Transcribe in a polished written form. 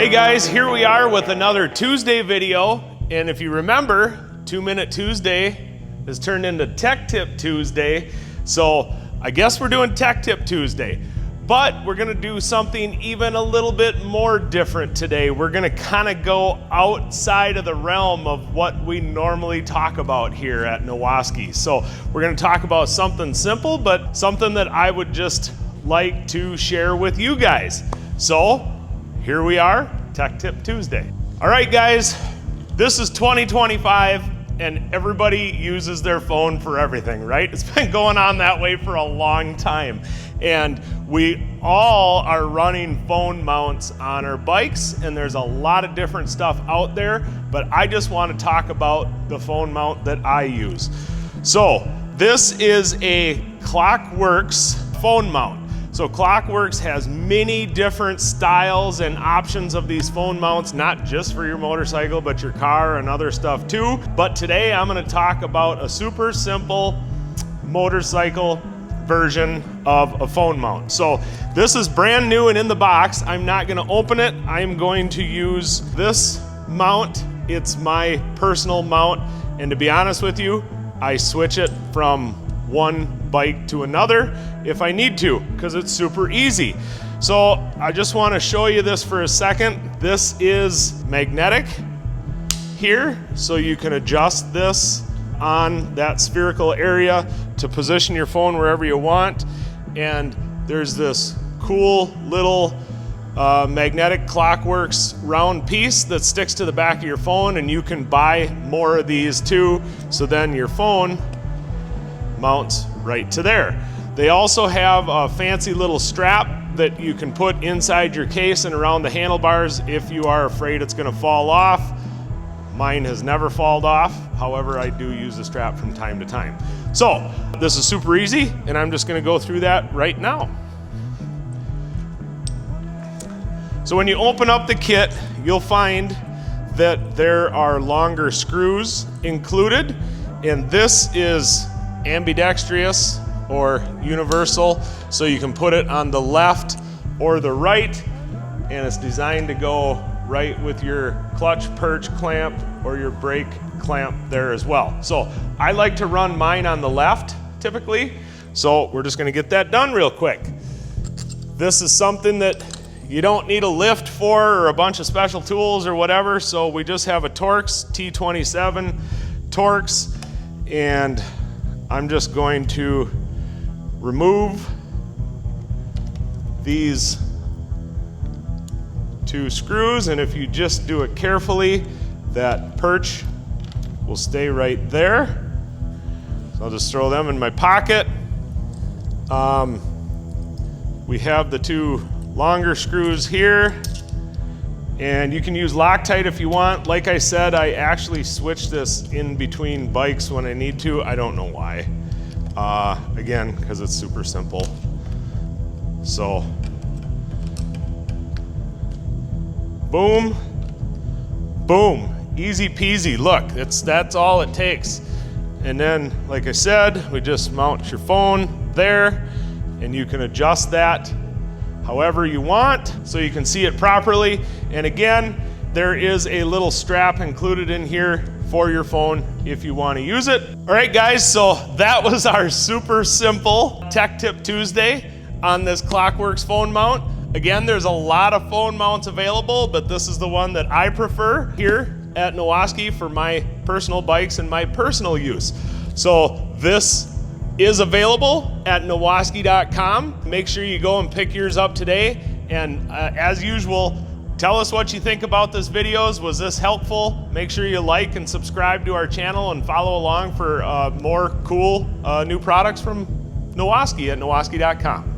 Hey guys, here we are with another Tuesday video, and if you remember, 2 Minute Tuesday has turned into Tech Tip Tuesday, so I guess we're doing Tech Tip Tuesday. But we're gonna do something even a little bit more different today. We're gonna kind of go outside of the realm of what we normally talk about here at Nowaskey. So we're gonna talk about something simple, but something that I would just like to share with you guys. So here we are, Tech Tip Tuesday. All right guys, this is 2025 and everybody uses their phone for everything, right? It's been going on that way for a long time. And we all are running phone mounts on our bikes, and there's a lot of different stuff out there, but I just want to talk about the phone mount that I use. So this is a Klock Werks phone mount. So Klock Werks has many different styles and options of these phone mounts, not just for your motorcycle, but your car and other stuff too. But today I'm going to talk about a super simple motorcycle version of a phone mount. So this is brand new and in the box. I'm not going to open it. I'm going to use this mount. It's my personal mount, and to be honest with you, I switch it from one bike to another if I need to, because it's super easy. So I just want to show you this for a second. This is magnetic here, so you can adjust this on that spherical area to position your phone wherever you want. And there's this cool little magnetic Klock Werks round piece that sticks to the back of your phone, and you can buy more of these too, so then your phone mounts right to there. They also have a fancy little strap that you can put inside your case and around the handlebars if you are afraid it's going to fall off. Mine has never fallen off. However, I do use the strap from time to time. So this is super easy, and I'm just going to go through that right now. So when you open up the kit, you'll find that there are longer screws included, and this is ambidextrous or universal, so you can put it on the left or the right, and it's designed to go right with your clutch perch clamp or your brake clamp there as well. So I like to run mine on the left typically, so we're just going to get that done real quick. This is something that you don't need a lift for or a bunch of special tools or whatever, so we just have a Torx T27 Torx, and I'm just going to remove these two screws, and if you just do it carefully, that perch will stay right there. So I'll just throw them in my pocket. We have the two longer screws here, and you can use Loctite if you want. Like I said, I actually switch this in between bikes when I need to. I don't know why. Again, because it's super simple. So, boom, boom, easy peasy. Look, that's all it takes. And then, like I said, we just mount your phone there, and you can adjust that however you want so you can see it properly. And again, there is a little strap included in here for your phone if you want to use it. All right guys, so that was our super simple Tech Tip Tuesday on this Klock Werks phone mount. Again, there's a lot of phone mounts available, but this is the one that I prefer here at Nowaskey for my personal bikes and my personal use. So this is available at nowaskey.com. Make sure you go and pick yours up today. And as usual, tell us what you think about this videos. Was this helpful? Make sure you like and subscribe to our channel and follow along for more cool new products from Nowaskey at nowaskey.com.